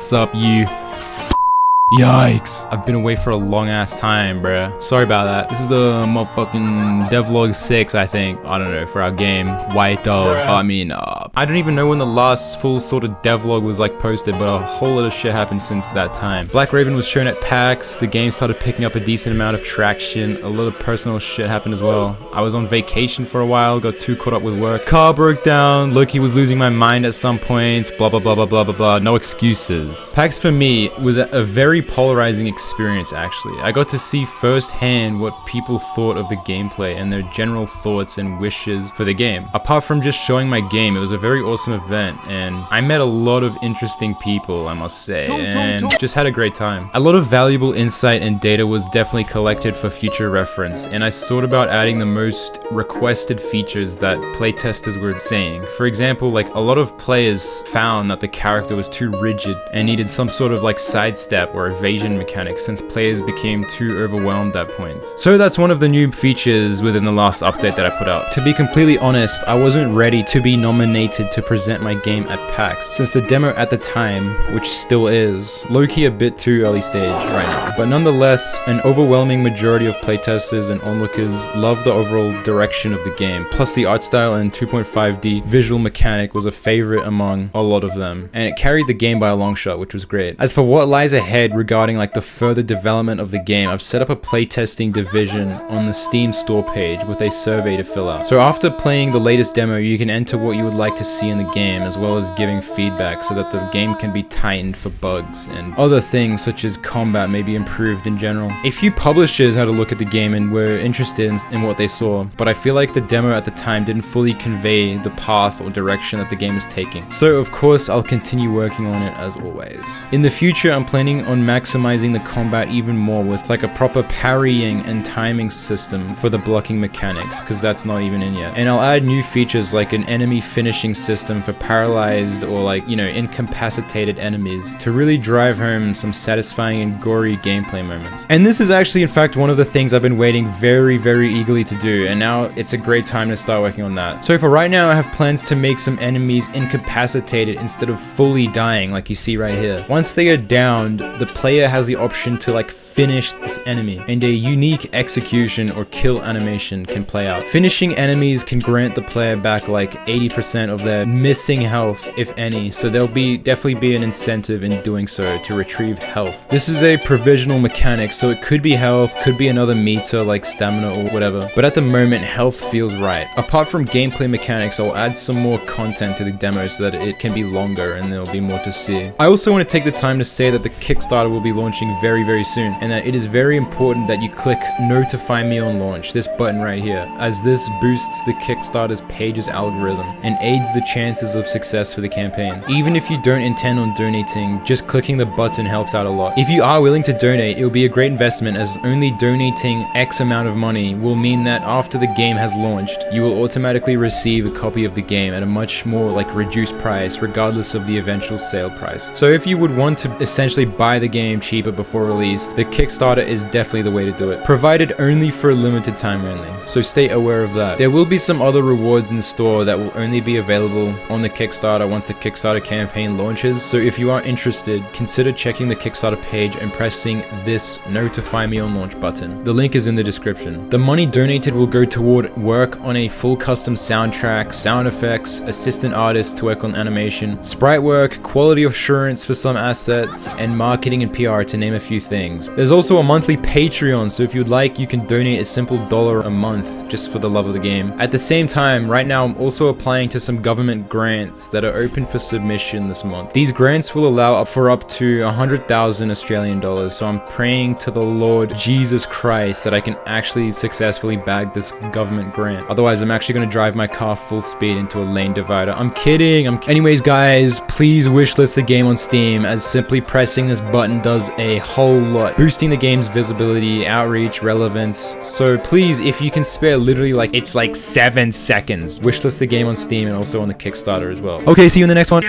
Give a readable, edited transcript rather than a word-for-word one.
What's up, you? Yikes. I've been away for a long ass time, bruh. Sorry about that. This is the motherfucking devlog 6, I think. I don't know, for our game. White Dove. I don't even know when the last full sort of devlog was like posted, but a whole lot of shit happened since that time. Black Raven was shown at PAX. The game started picking up a decent amount of traction. A lot of personal shit happened as well. I was on vacation for a while, got too caught up with work. Car broke down. Loki was losing my mind at some points. Blah, blah, blah, blah, blah, blah, blah. No excuses. PAX for me was a very polarizing experience, actually. I got to see firsthand what people thought of the gameplay and their general thoughts and wishes for the game. Apart from just showing my game, it was a very awesome event, and I met a lot of interesting people, I must say, and just had a great time. A lot of valuable insight and data was definitely collected for future reference, and I thought about adding the most requested features that playtesters were saying. For example, like a lot of players found that the character was too rigid and needed some sort of like sidestep or evasion mechanics since players became too overwhelmed at points. So that's one of the new features within the last update that I put out. To be completely honest, I wasn't ready to be nominated to present my game at PAX, since the demo at the time, which still is, low-key a bit too early stage right now. But nonetheless, an overwhelming majority of playtesters and onlookers loved the overall direction of the game, plus the art style and 2.5D visual mechanic was a favorite among a lot of them, and it carried the game by a long shot, which was great. As for what lies ahead regarding like the further development of the game, I've set up a playtesting division on the Steam store page with a survey to fill out. So after playing the latest demo, you can enter what you would like to see in the game, as well as giving feedback so that the game can be tightened for bugs and other things such as combat may be improved in general. A few publishers had a look at the game and were interested in what they saw, but I feel like the demo at the time didn't fully convey the path or direction that the game is taking. So of course I'll continue working on it as always. In the future, I'm planning on maximizing the combat even more with like a proper parrying and timing system for the blocking mechanics, because that's not even in yet. And I'll add new features like an enemy finishing system for paralyzed or like, you know, incapacitated enemies to really drive home some satisfying and gory gameplay moments. And this is actually in fact one of the things I've been waiting very eagerly to do, and now it's a great time to start working on that. So for right now, I have plans to make some enemies incapacitated instead of fully dying like you see right here. Once they are downed, the player has the option to like finish this enemy, and a unique execution or kill animation can play out. Finishing enemies can grant the player back like 80% of their missing health, if any, so there'll definitely be an incentive in doing so to retrieve health. This is a provisional mechanic, so it could be health, could be another meter like stamina or whatever, but at the moment health feels right. Apart from gameplay mechanics, I'll add some more content to the demo so that it can be longer and there'll be more to see. I also want to take the time to say that the Kickstarter will be launching very soon, and that it is very important that you click notify me on launch, this button right here, as this boosts the Kickstarter's page's algorithm and aids the chances of success for the campaign. Even if you don't intend on donating, just clicking the button helps out a lot. If you are willing to donate, it will be a great investment, as only donating X amount of money will mean that after the game has launched, you will automatically receive a copy of the game at a much more like reduced price regardless of the eventual sale price. So if you would want to essentially buy the game cheaper before release, the Kickstarter is definitely the way to do it, provided only for a limited time only, so stay aware of that. There will be some other rewards in store that will only be available on the Kickstarter once the Kickstarter campaign launches, so if you are interested, consider checking the Kickstarter page and pressing this notify me on launch button. The link is in the description. The money donated will go toward work on a full custom soundtrack, sound effects, assistant artists to work on animation, sprite work, quality assurance for some assets, and marketing and PR, to name a few things. There's also a monthly Patreon, so if you'd like, you can donate a simple $1 a month just for the love of the game. At the same time, right now I'm also applying to some government grants that are open for submission this month. These grants will allow for up to 100,000 Australian dollars, so I'm praying to the Lord Jesus Christ that I can actually successfully bag this government grant. Otherwise, I'm actually going to drive my car full speed into a lane divider. I'm kidding. Anyways, guys, please wishlist the game on Steam, as simply pressing this button does a whole lot, boosting the game's visibility, outreach, relevance. So please, if you can spare literally like, it's like 7 seconds, wishlist the game on Steam and also on the Kickstarter as well. Okay, see you in the next one.